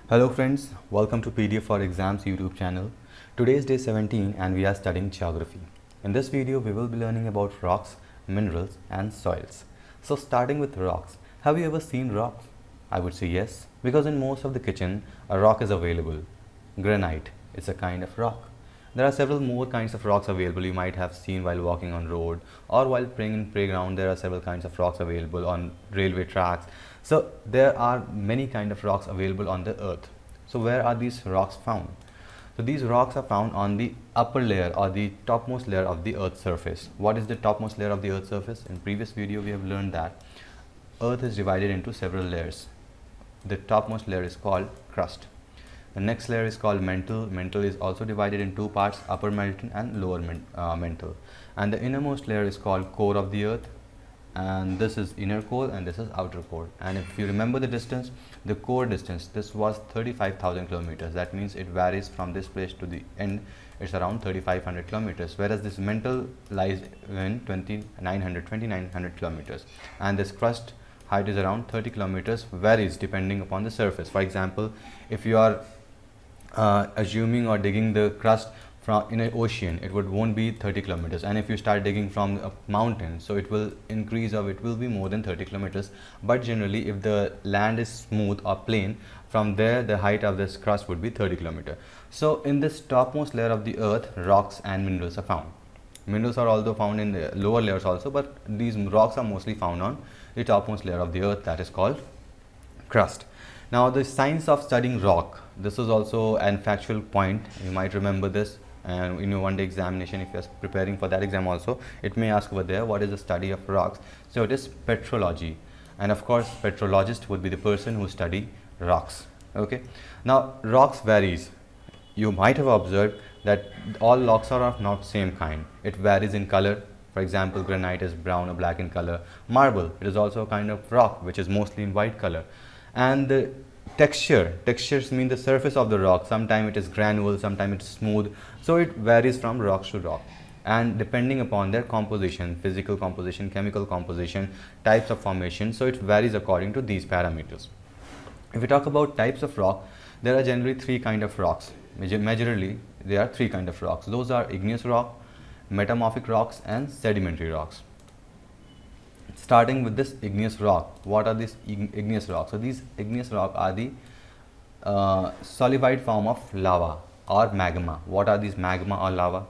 Hello friends, welcome to PDF for Exams YouTube channel. Today is day 17 and we are studying geography. In this video we will be learning about rocks, minerals and soils. So starting with rocks, have you ever seen rocks? I would say yes, because in most of the kitchen a rock is available. Granite, it's a kind of rock. There are several more kinds of rocks available you might have seen while walking on road or while playing in playground. There are several kinds of rocks available on railway tracks. So there are many kind of rocks available on the earth. So where are these rocks found? So these rocks are found on the upper layer or the topmost layer of the earth's surface. What is the topmost layer of the earth's surface? In previous video we have learned that earth is divided into several layers. The topmost layer is called crust. The next layer is called mantle. Mantle is also divided in two parts, upper mantle and lower mantle. And the innermost layer is called core of the earth. And this is inner core and this is outer core. And if you remember the distance, the core distance, this was 35,000 kilometers. That means it varies from this place to the end. It's around 3,500 kilometers. Whereas this mantle lies in 2,900 kilometers. And this crust height is around 30 kilometers, varies depending upon the surface. For example, if you are assuming or digging the crust from in an ocean, it won't be 30 kilometers, and if you start digging from a mountain, so it will increase or it will be more than 30 kilometers. But generally if the land is smooth or plain, from there the height of this crust would be 30 kilometers. So in this topmost layer of the earth, rocks and minerals are found. Minerals are also found in the lower layers also, but these rocks are mostly found on the topmost layer of the earth, that is called crust. Now the science of studying rock, this is also an factual point, you might remember this, and in your one day examination, if you are preparing for that exam also, it may ask over there, what is the study of rocks? So it is petrology, and of course petrologist would be the person who study rocks. Okay, now rocks varies. You might have observed that all rocks are of not same kind. It varies in color. For example, granite is brown or black in color. Marble, it is also a kind of rock which is mostly in white color. And the textures mean the surface of the rock. Sometimes it is granule, sometimes it is smooth. So it varies from rock to rock, and depending upon their composition, physical composition, chemical composition, types of formation, so it varies according to these parameters. If we talk about types of rock, there are generally three kind of rocks. Majorly there are three kind of rocks. Those are igneous rock, metamorphic rocks and sedimentary rocks. Starting with this igneous rock, what are these igneous rocks? So these igneous rocks are the solidified form of lava or magma. What are these magma or lava?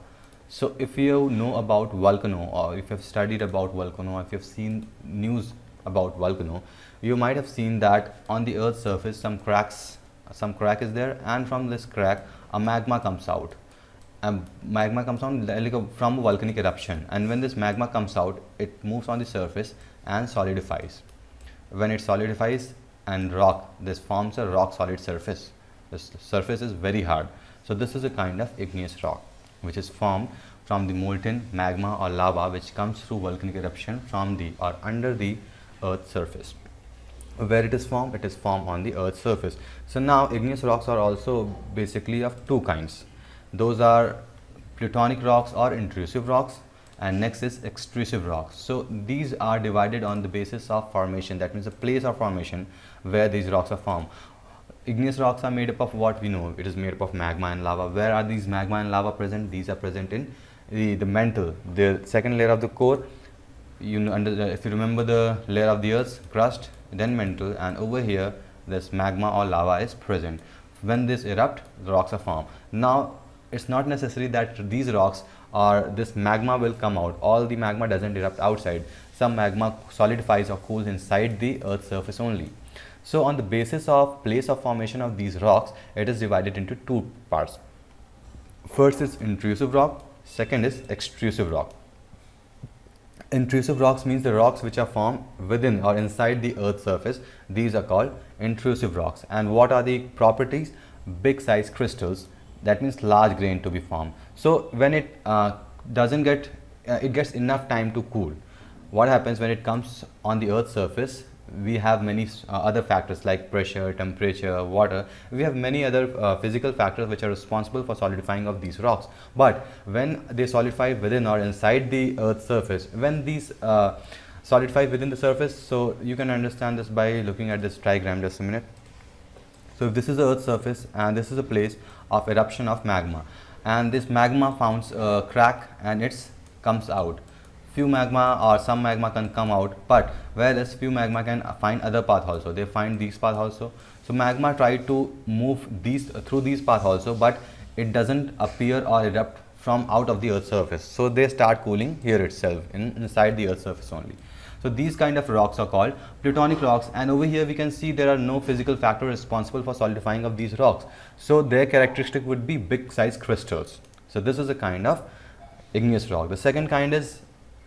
So if you know about volcano, or if you have studied about volcano, or if you have seen news about volcano, you might have seen that on the earth's surface some crack is there, and from this crack a magma comes out. Magma comes out like from a volcanic eruption, and when this magma comes out, it moves on the surface and solidifies. When it solidifies and this forms a rock solid surface. This surface is very hard. So this is a kind of igneous rock which is formed from the molten magma or lava which comes through volcanic eruption from the or under the earth's surface. Where it is formed on the earth's surface. So now igneous rocks are also basically of two kinds. Those are plutonic rocks or intrusive rocks, and next is extrusive rocks. So these are divided on the basis of formation, that means the place of formation where these rocks are formed. Igneous rocks are made up of what we know, it is made up of magma and lava. Where are these magma and lava present? These are present in the mantle, the second layer of the core. If you remember the layer of the earth's crust, then mantle, and over here this magma or lava is present. When this erupt, the rocks are formed. Now it's not necessary that these rocks or this magma will come out. All the magma doesn't erupt outside. Some magma solidifies or cools inside the earth's surface only. So on the basis of place of formation of these rocks, it is divided into two parts. First is intrusive rock, second is extrusive rock. Intrusive rocks means the rocks which are formed within or inside the earth's surface. These are called intrusive rocks. And what are the properties? Big size crystals, that means large grain to be formed. So when it it gets enough time to cool. What happens when it comes on the earth's surface? We have many other factors like pressure, temperature, water. We have many other physical factors which are responsible for solidifying of these rocks. But when they solidify within or inside the earth's surface, when these solidify within the surface, so you can understand this by looking at this diagram. Just a minute. So if this is the Earth's surface and this is a place of eruption of magma, and this magma founds a crack and it comes out. Few magma or some magma can come out, but whereas few magma can find other path also. They find these path also. So magma try to move these through these path also, but it doesn't appear or erupt from out of the Earth's surface. So they start cooling here itself inside the Earth's surface only. So these kind of rocks are called plutonic rocks, and over here we can see there are no physical factor responsible for solidifying of these rocks. So their characteristic would be big size crystals. So this is a kind of igneous rock. The second kind is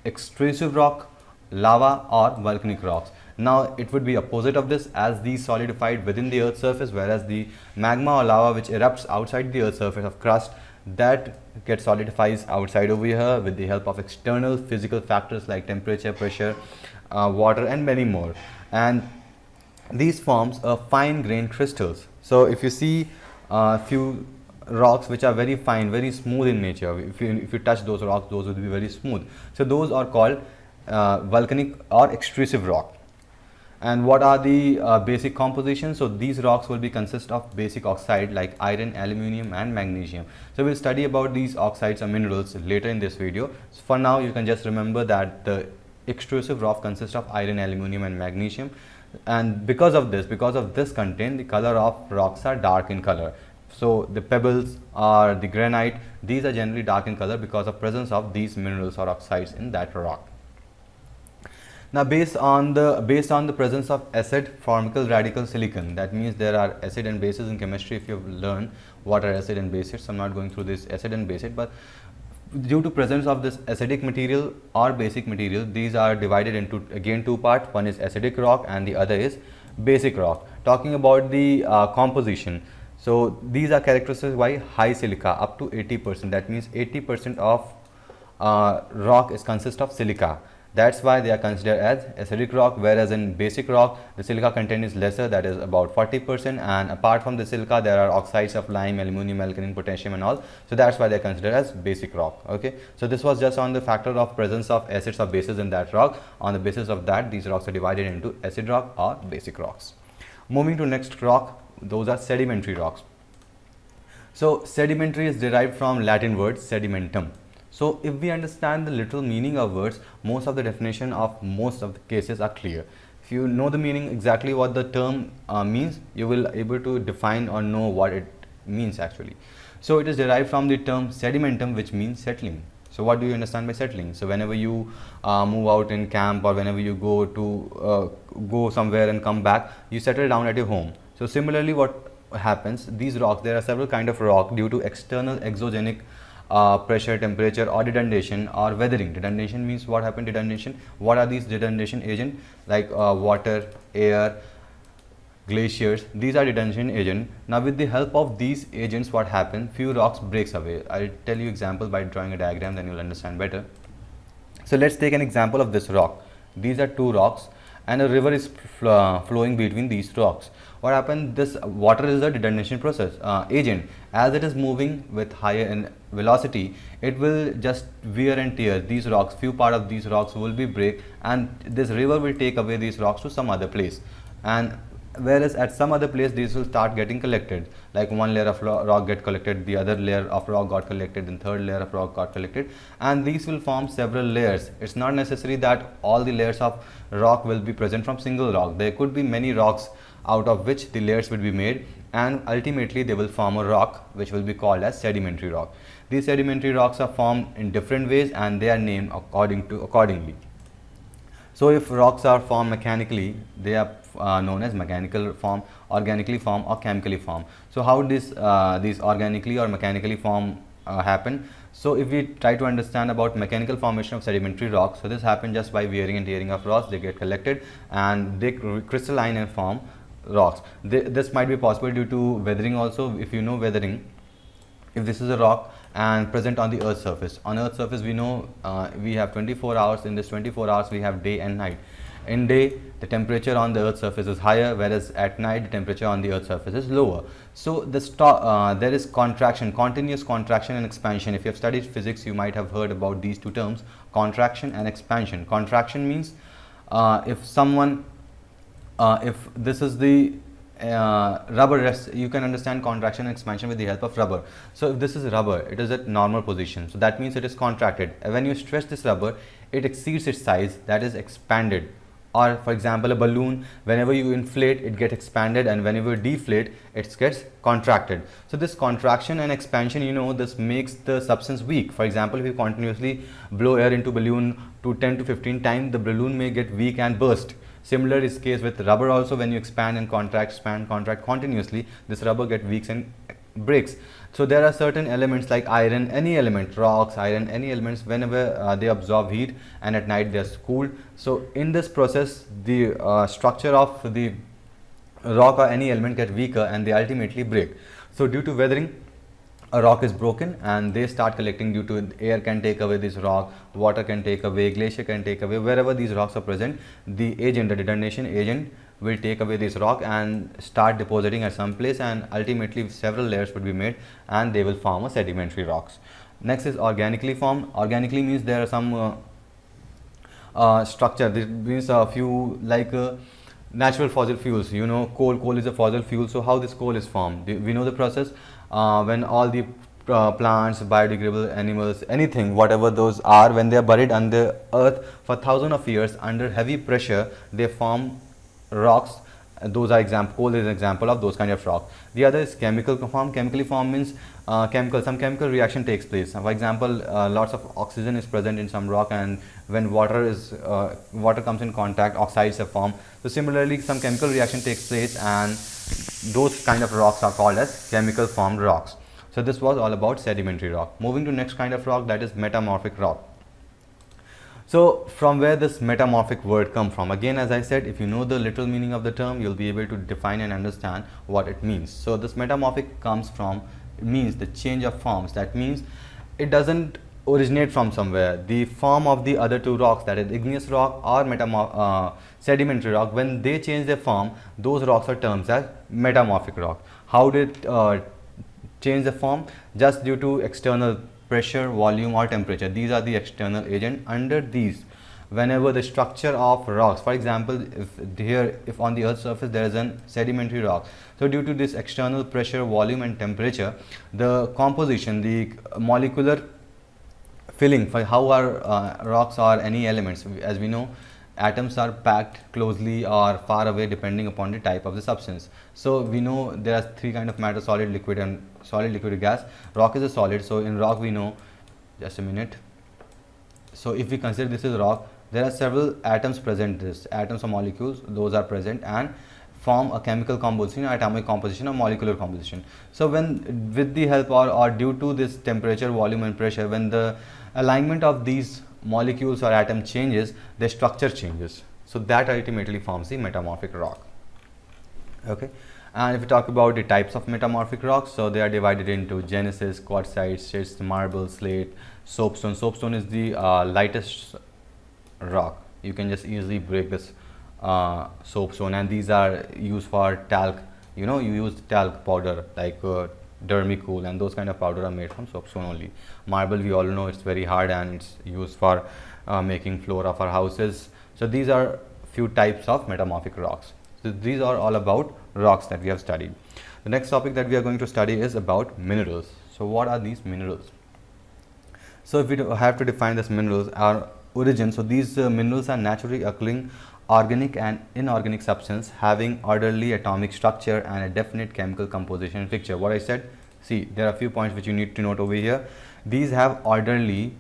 extrusive rock, lava or volcanic rocks. Now it would be opposite of this, as these solidified within the Earth's surface, whereas the magma or lava which erupts outside the Earth's surface of crust, that gets solidifies outside over here with the help of external physical factors like temperature, pressure, water and many more. And these forms fine grained crystals. So if you see a few rocks which are very fine, very smooth in nature, if you touch those rocks, those will be very smooth. So those are called volcanic or extrusive rock. And what are the basic compositions? So these rocks will be consist of basic oxide like iron, aluminium and magnesium. So we'll study about these oxides or minerals later in this video. So for now you can just remember that the extrusive rock consists of iron, aluminium and magnesium, and because of this content, the color of rocks are dark in color. So the pebbles or the granite, these are generally dark in color because of presence of these minerals or oxides in that rock. Now based on the presence of acid formical radical silicon, that means there are acid and bases in chemistry. If you have learned what are acid and bases, I'm not going through this acid and basic, but due to presence of this acidic material or basic material, these are divided into again two parts. One is acidic rock and the other is basic rock. Talking about the composition, so these are characterized by high silica up to 80%. That means 80% of rock is consist of silica. That's why they are considered as acidic rock, whereas in basic rock the silica content is lesser, that is about 40%, and apart from the silica there are oxides of lime, aluminum, alkaline, potassium and all. So that's why they are considered as basic rock. Okay, so this was just on the factor of presence of acids or bases in that rock. On the basis of that, these rocks are divided into acid rock or basic rocks. Moving to next rock, those are sedimentary rocks. So sedimentary is derived from Latin word sedimentum. So if we understand the literal meaning of words, most of the definition of most of the cases are clear. If you know the meaning exactly what the term means, you will able to define or know what it means actually. So it is derived from the term sedimentum, which means settling. So what do you understand by settling? So whenever you move out in camp, or whenever you go to go somewhere and come back, you settle down at your home. So similarly what happens, these rocks, there are several kind of rock due to external exogenic pressure, temperature or denudation or weathering. Denudation means what happened? Denudation, what are these denudation agents? Like water, air, glaciers, these are denudation agent. Now with the help of these agents, what happens? Few rocks breaks away. I'll tell you example by drawing a diagram, then you'll understand better. So let's take an example of this rock. These are two rocks and a river is flowing between these rocks. What happened? This water is a denudation process agent. As it is moving with higher in velocity, it will just wear and tear these rocks. Few part of these rocks will be break, and this river will take away these rocks to some other place. And whereas at some other place these will start getting collected, like one layer of rock get collected, the other layer of rock got collected, and third layer of rock got collected, and these will form several layers. It's not necessary that all the layers of rock will be present from single rock. There could be many rocks out of which the layers will be made, and ultimately they will form a rock which will be called as sedimentary rock. These sedimentary rocks are formed in different ways and they are named accordingly. So if rocks are formed mechanically, they are known as mechanical form, organically formed or chemically formed. So how these organically or mechanically form happen? So if we try to understand about mechanical formation of sedimentary rocks, so this happens just by wearing and tearing of rocks. They get collected and they crystalline and form rocks. This might be possible due to weathering also. If you know weathering, if this is a rock and present on the Earth's surface, on Earth's surface we know we have 24 hours. In this 24 hours we have day and night. In day the temperature on the Earth's surface is higher, whereas at night the temperature on the Earth's surface is lower. So there is contraction, continuous contraction and expansion. If you have studied physics, you might have heard about these two terms, contraction and expansion. Contraction means if this is the rubber rests, you can understand contraction and expansion with the help of rubber. So if this is rubber, it is at normal position, so that means it is contracted. When you stretch this rubber, it exceeds its size, that is expanded. Or for example, a balloon, whenever you inflate, it gets expanded, and whenever you deflate, it gets contracted. So this contraction and expansion, you know, this makes the substance weak. For example, if you continuously blow air into balloon to 10 to 15 times, the balloon may get weak and burst. Similar is case with rubber also. When you expand and contract continuously, this rubber get weak and breaks. So there are certain elements like iron, any element, rocks, iron, any elements, whenever they absorb heat and at night they are cooled. So in this process, the structure of the rock or any element get weaker and they ultimately break. So due to weathering, a rock is broken and they start collecting due to air can take away this rock, water can take away, glacier can take away. Wherever these rocks are present, the agent, the detonation agent, will take away this rock and start depositing at some place, and ultimately several layers would be made and they will form a sedimentary rocks. Next is organically formed. Organically means there are some structure. This means a few like natural fossil fuels. You know, coal is a fossil fuel. So how this coal is formed? We know the process. When all the plants, biodegradable animals, anything, whatever those are, when they are buried under earth for thousands of years under heavy pressure, they form rocks. Those are coal is an example of those kind of rock. The other is chemical form. Chemically formed means some chemical reaction takes place. For example, lots of oxygen is present in some rock, and when water comes in contact, oxides are formed. So similarly, some chemical reaction takes place, and those kind of rocks are called as chemical formed rocks. So this was all about sedimentary rock. Moving to next kind of rock, that is metamorphic rock. So from where this metamorphic word come from? Again, as I said, if you know the literal meaning of the term, you'll be able to define and understand what it means. So this metamorphic comes from, it means the change of forms. That means it doesn't originate from somewhere. The form of the other two rocks, that is igneous rock or sedimentary rock, when they change their form, those rocks are termed as metamorphic rock. How did change the form? Just due to external pressure, volume or temperature. These are the external agent. Under these, whenever the structure of rocks, for example, if on the earth's surface there is a sedimentary rock, so due to this external pressure, volume and temperature, the composition, the molecular filling for how our rocks or any elements, as we know, atoms are packed closely or far away depending upon the type of the substance. So we know there are three kind of matter: solid, liquid and solid, liquid, gas. Rock is a solid, so in rock we know, just a minute. So if we consider this is rock, there are several atoms present. This atoms or molecules, those are present and form a chemical composition, atomic composition or molecular composition. So when with the help or due to this temperature, volume and pressure, when the alignment of these molecules or atom changes, their structure changes. So that ultimately forms the metamorphic rock. Okay. And if we talk about the types of metamorphic rocks, so they are divided into gneisses, quartzite, schist, marble, slate, soapstone. Soapstone is the lightest rock. You can just easily break this soapstone, and these are used for talc. You know, you use talc powder like Dermicool, and those kind of powder are made from soapstone only. Marble, we all know it's very hard and it's used for making floor of our houses. So these are few types of metamorphic rocks. So these are all about rocks that we have studied. The next topic that we are going to study is about minerals. So what are these minerals? So if we have to define these minerals, our origin, so these minerals are naturally occurring organic and inorganic substance having orderly atomic structure and a definite chemical composition picture. What I said, see, there are a few points which you need to note over here. These have orderly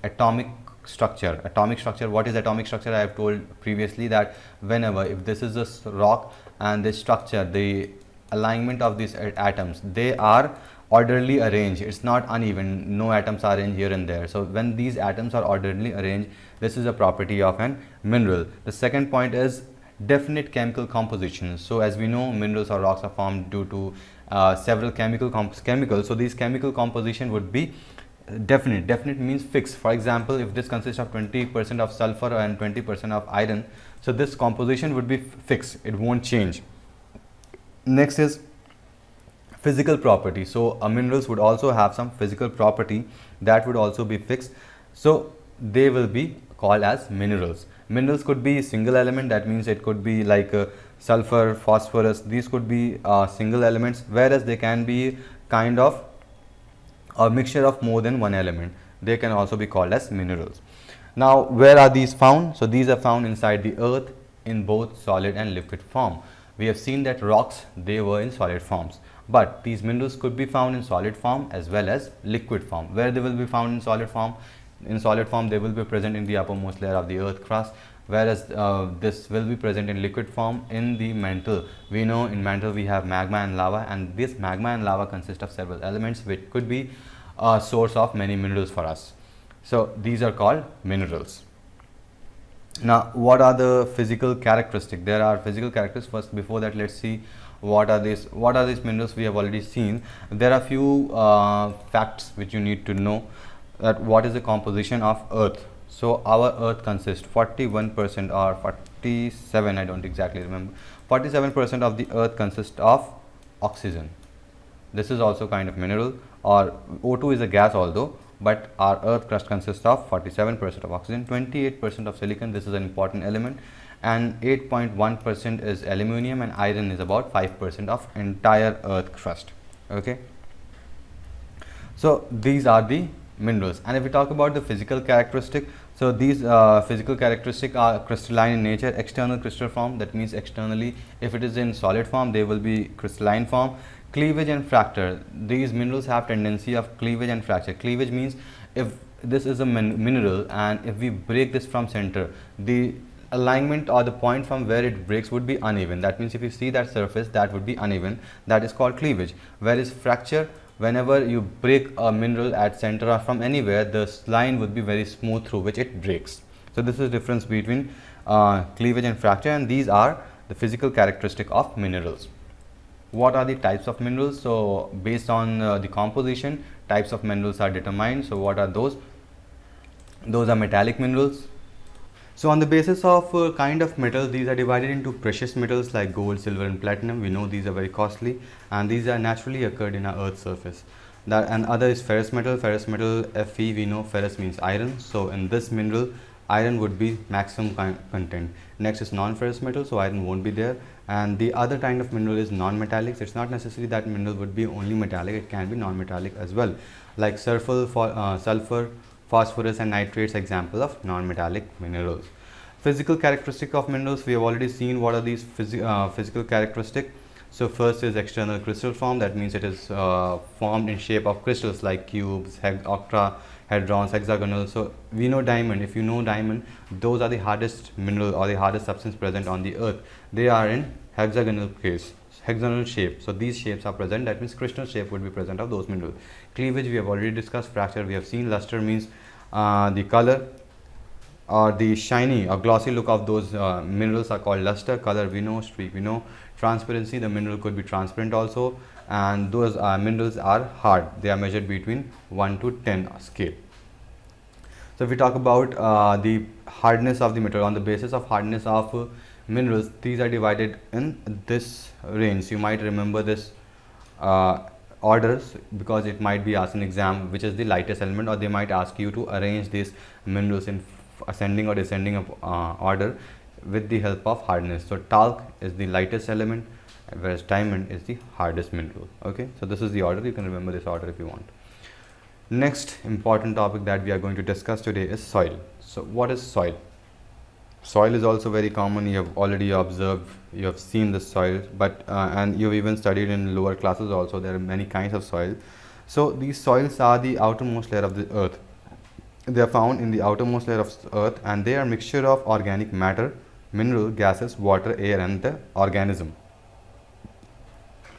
atomic structure. Atomic structure, what is atomic structure? I have told previously that whenever, if this is a rock and this structure, the alignment of these atoms, they are orderly arranged. It's not uneven, no atoms are arranged here and there. So when these atoms are orderly arranged, this is a property of an mineral. The second point is definite chemical composition. So as we know, minerals or rocks are formed due to several chemicals. So these chemical composition would be definite. Definite means fixed. For example, if this consists of 20% of sulfur and 20% of iron, so this composition would be fixed, it won't change. Next is physical property. So minerals would also have some physical property that would also be fixed, so they will be called as minerals. Minerals could be single element, that means it could be like sulfur, phosphorus, these could be single elements, whereas they can be kind of a mixture of more than one element. They can also be called as minerals. Now, where are these found? So these are found inside the earth in both solid and liquid form. We have seen that rocks, they were in solid forms, but these minerals could be found in solid form as well as liquid form. Where they will be found in solid form? In solid form, they will be present in the uppermost layer of the earth crust, whereas this will be present in liquid form in the mantle. We know in mantle we have magma and lava, and this magma and lava consist of several elements which could be a source of many minerals for us. So these are called minerals. Now, what are the physical characteristics? There are physical characteristics. First, before that, let's see what are these minerals. We have already seen. There are few facts which you need to know, that what is the composition of earth. So our earth consists 41% or 47, I don't exactly remember, 47% of the earth consists of oxygen. This is also kind of mineral, or O2 is a gas although, but our earth crust consists of 47% of oxygen, 28% of silicon, this is an important element, and 8.1% is aluminium, and iron is about 5% of entire earth crust. Okay, so these are the minerals. And if we talk about the physical characteristic, so these physical characteristics are crystalline in nature, external crystal form, that means externally, if it is in solid form, they will be crystalline form. Cleavage and fracture, these minerals have tendency of cleavage and fracture. Cleavage means if this is a mineral and if we break this from center, the alignment or the point from where it breaks would be uneven. That means if you see that surface, that would be uneven, that is called cleavage. Whereas fracture, whenever you break a mineral at center or from anywhere, the line would be very smooth through which it breaks. So this is the difference between cleavage and fracture, and these are the physical characteristic of minerals. What are the types of minerals? So based on the composition, types of minerals are determined. So what are those? Those are metallic minerals. So on the basis of kind of metal, these are divided into precious metals like gold, silver and platinum. We know these are very costly, and these are naturally occurred in our earth's surface. That, and other is ferrous metal. Ferrous metal, Fe, we know ferrous means iron. So in this mineral, iron would be maximum content. Next is non-ferrous metal, so iron won't be there. And the other kind of mineral is non-metallic. It's not necessary that mineral would be only metallic, it can be non-metallic as well, like sulfur, phosphorus and nitrates, example of non-metallic minerals. Physical characteristic of minerals, we have already seen what are these physical characteristics. So first is external crystal form, that means it is formed in shape of crystals like cubes, octahedrons, hexagonal. So we know diamond. If you know diamond, those are the hardest mineral or the hardest substance present on the earth. They are in hexagonal case, hexagonal shape. So these shapes are present, that means crystal shape would be present of those minerals. Cleavage we have already discussed. Fracture we have seen. Luster means the color or the shiny or glossy look of those minerals are called luster. Color we know. Streak we know. Transparency, the mineral could be transparent also, and those minerals are hard. They are measured between 1 to 10 scale. So if we talk about the hardness of the material, on the basis of hardness of minerals, these are divided in this range. You might remember this orders because it might be asked in exam which is the lightest element, or they might ask you to arrange these minerals in ascending or descending order with the help of hardness. So talc is the lightest element, whereas diamond is the hardest mineral. Okay, so this is the order. You can remember this order if you want. Next important topic that we are going to discuss today is soil. So what is soil? Soil is also very common. You have already observed, you have seen the soil, but and you've even studied in lower classes also. There are many kinds of soil. So these soils are the outermost layer of the earth. They are found in the outermost layer of earth, and they are mixture of organic matter, mineral, gases, water, air and the organism.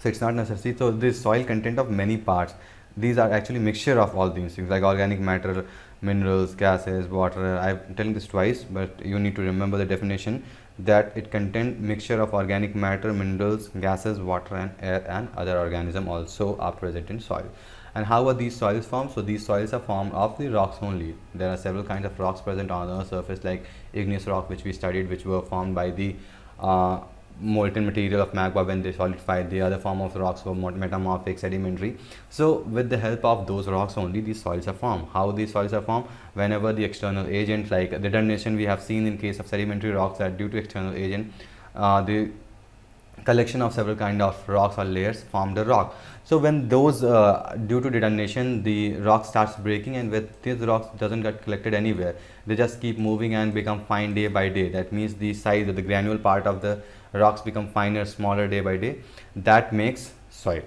So it's not necessary. So this soil content of many parts. These are actually mixture of all these things like organic matter, minerals, gases, water. I'm telling this twice, but you need to remember the definition that it contains mixture of organic matter, minerals, gases, water and air, and other organism also are present in soil. And how are these soils formed? So these soils are formed of the rocks only. There are several kinds of rocks present on the surface, like igneous rock, which we studied, which were formed by the molten material of magma when they solidified. The other form of rocks were metamorphic, sedimentary. So with the help of those rocks only, these soils are formed. How these soils are formed? Whenever the external agent, like detonation, we have seen in case of sedimentary rocks that due to external agent, the collection of several kind of rocks or layers formed a rock. So when those due to detonation the rock starts breaking, and with these rocks doesn't get collected anywhere, they just keep moving and become fine day by day. That means the size of the granule part of the rocks become finer, smaller day by day. That makes soil.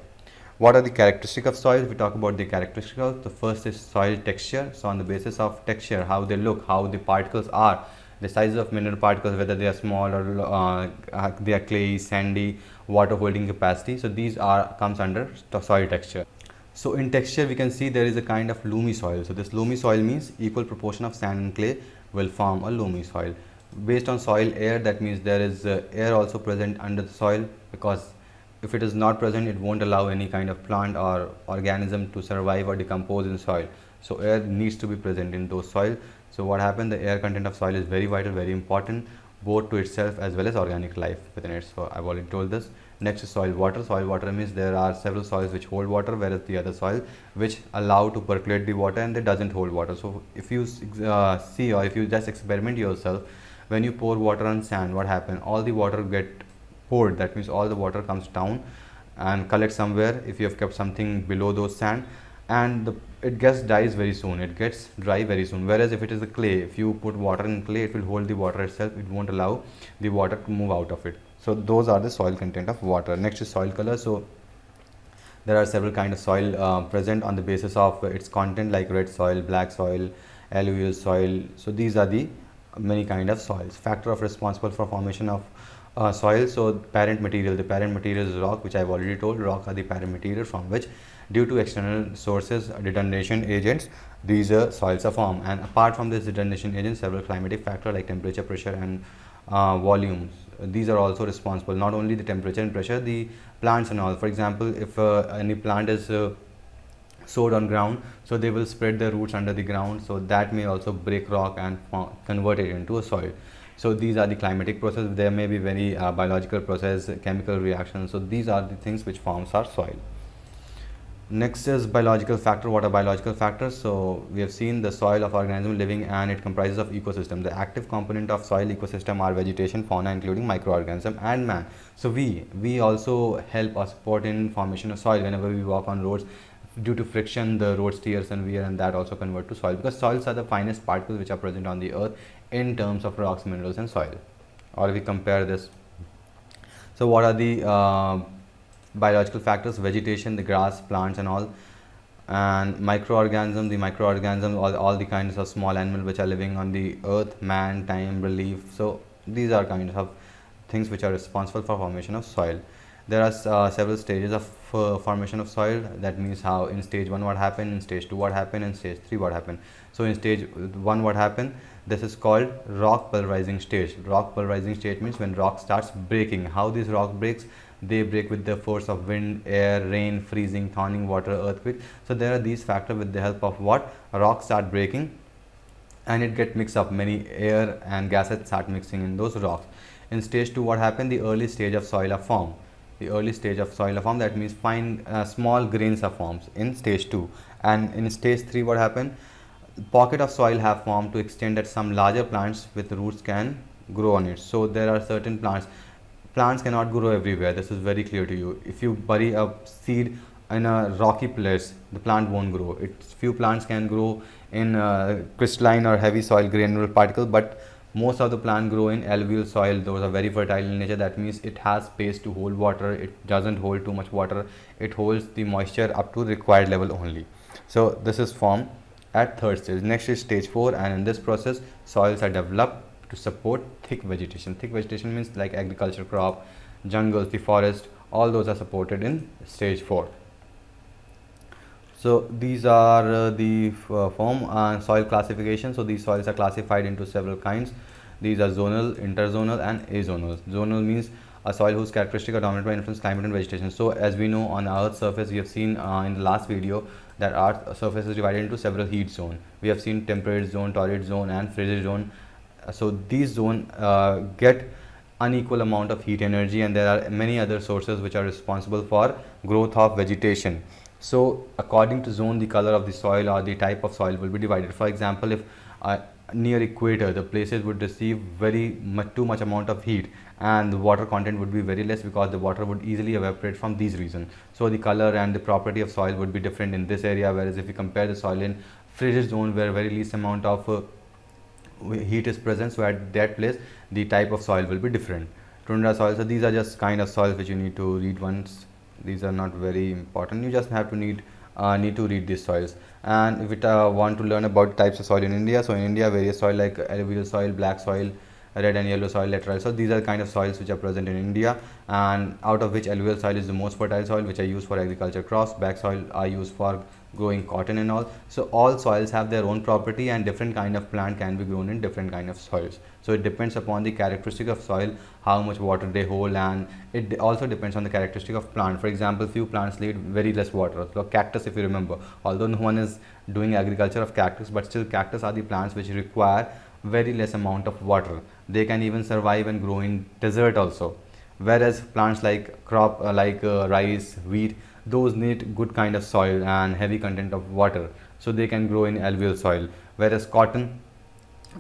What are the characteristics of soil? If we talk about the characteristics, the first is soil texture. So on the basis of texture, how they look, how the particles are, the size of mineral particles, whether they are small or they are clay, sandy, water holding capacity. So these are comes under soil texture. So in texture we can see there is a kind of loamy soil. So this loamy soil means equal proportion of sand and clay will form a loamy soil. Based on soil air, that means there is air also present under the soil, because if it is not present it won't allow any kind of plant or organism to survive or decompose in soil. So air needs to be present in those soil. So what happened, the air content of soil is very vital, very important, both to itself as well as organic life within it. So I've already told this. Next is soil water. Soil water means there are several soils which hold water, whereas the other soil which allow to percolate the water and they doesn't hold water. So if you see, or if you just experiment yourself, when you pour water on sand, what happens, all the water get poured. That means all the water comes down and collects somewhere if you have kept something below those sand, and it gets dries very soon, it gets dry very soon. Whereas if it is a clay, if you put water in clay, it will hold the water itself, it won't allow the water to move out of it. So those are the soil content of water. Next is soil color. So there are several kind of soil present on the basis of its content, like red soil, black soil, alluvial soil. So these are the many kind of soils. Factor of responsible for formation of soil. So parent material, the parent material is rock, which I have already told. Rock are the parent material from which, due to external sources, detonation agents, these soils are formed. And apart from this detonation agents, several climatic factors like temperature, pressure and volumes, these are also responsible. Not only the temperature and pressure, the plants and all. For example, if any plant is sowed on ground, so they will spread their roots under the ground, so that may also break rock and convert it into a soil. So these are the climatic process. There may be very biological process, chemical reactions. So these are the things which forms our soil. Next is biological factor. What are biological factors? So we have seen the soil of organism living, and it comprises of ecosystem. The active component of soil ecosystem are vegetation, fauna, including microorganism, and man. So we also help or support in formation of soil. Whenever we walk on roads, due to friction, the road tears and wear, and that also convert to soil, because soils are the finest particles which are present on the earth in terms of rocks, minerals and soil. Or if we compare this, so what are the biological factors? Vegetation, the grass, plants and all, and microorganism, the microorganism, all the kinds of small animals which are living on the earth, man, time, relief. So these are kinds of things which are responsible for formation of soil. There are several stages of formation of soil. That means how in stage 1 what happened, in stage 2 what happened, in stage 3 what happened. So in stage 1 what happened, this is called rock pulverizing stage. Rock pulverizing stage means when rock starts breaking. How this rock breaks? They break with the force of wind, air, rain, freezing, thawing, water, earthquake. So there are these factors with the help of what rock start breaking, and it get mixed up. Many air and gases start mixing in those rocks. In stage 2 what happened? The early stage of soil are formed. The early stage of soil are formed. That means fine small grains are formed in stage 2. And in stage 3 what happened? Pocket of soil have formed to extend that some larger plants with roots can grow on it. So there are certain plants cannot grow everywhere. This is very clear to you. If you bury a seed in a rocky place, the plant won't grow. Few plants can grow in crystalline or heavy soil granular particle, but most of the plant grow in alluvial soil. Those are very fertile in nature. That means it has space to hold water. It doesn't hold too much water. It holds the moisture up to required level only. So this is formed at third stage. Next is stage 4, and in this process soils are developed to support thick vegetation. Thick vegetation means like agriculture crop, jungles, the forest, all those are supported in stage 4. So these are the form and soil classification. So these soils are classified into several kinds. These are zonal, interzonal and azonal. Zonal means a soil whose characteristics are dominated by influence climate and vegetation. So as we know, on our Earth's surface, we have seen in the last video that our surface is divided into several heat zones. We have seen temperate zone, torrid zone and frigid zone. So these zones get unequal amount of heat energy, and there are many other sources which are responsible for growth of vegetation. So according to zone, the color of the soil or the type of soil will be divided. For example, if near equator, the places would receive very much too much amount of heat, and the water content would be very less because the water would easily evaporate from these regions. So the color and the property of soil would be different in this area, whereas if you compare the soil in frigid zone where very least amount of heat is present, so at that place the type of soil will be different. Tundra soil, so these are just kind of soils which you need to read once. These are not very important, you just have to need to read these soils. And if you want to learn about types of soil in India, so in India various soil like alluvial soil, black soil, red and yellow soil, lateral. So these are kind of soils which are present in India, and out of which alluvial soil is the most fertile soil, which are used for agriculture crops. Black soil are used for growing cotton and all. So all soils have their own property, and different kind of plant can be grown in different kind of soils. So it depends upon the characteristic of soil, how much water they hold, and it also depends on the characteristic of plant. For example, few plants need very less water. So cactus, if you remember, although no one is doing agriculture of cactus, but still cactus are the plants which require very less amount of water. They can even survive and grow in desert also, whereas plants like rice, wheat, those need good kind of soil and heavy content of water, so they can grow in alluvial soil. Whereas cotton,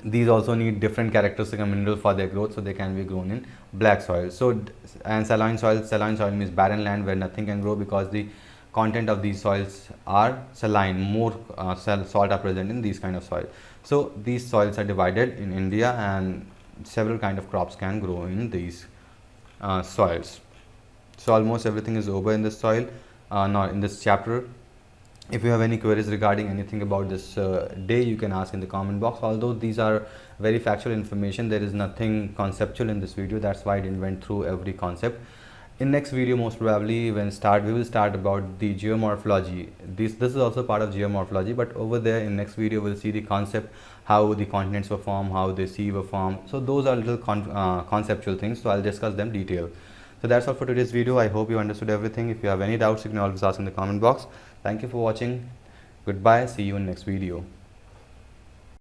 these also need different characteristic and mineral for their growth, so they can be grown in black soil. So and saline soil means barren land where nothing can grow, because the content of these soils are saline, more salt are present in these kind of soil. So these soils are divided in India, and several kind of crops can grow in these soils. So almost everything is over in this soil, now in this chapter. If you have any queries regarding anything about this day, you can ask in the comment box. Although these are very factual information, there is nothing conceptual in this video, that's why I didn't went through every concept. In next video, most probably we will start about the geomorphology. This is also part of geomorphology, but over there in next video we'll see the concept, how the continents were formed, how the sea were formed. So those are little conceptual things, so I'll discuss them detail. So that's all for today's video. I hope you understood everything. If you have any doubts, you can always ask in the comment box. Thank you for watching. Goodbye. See you in next video.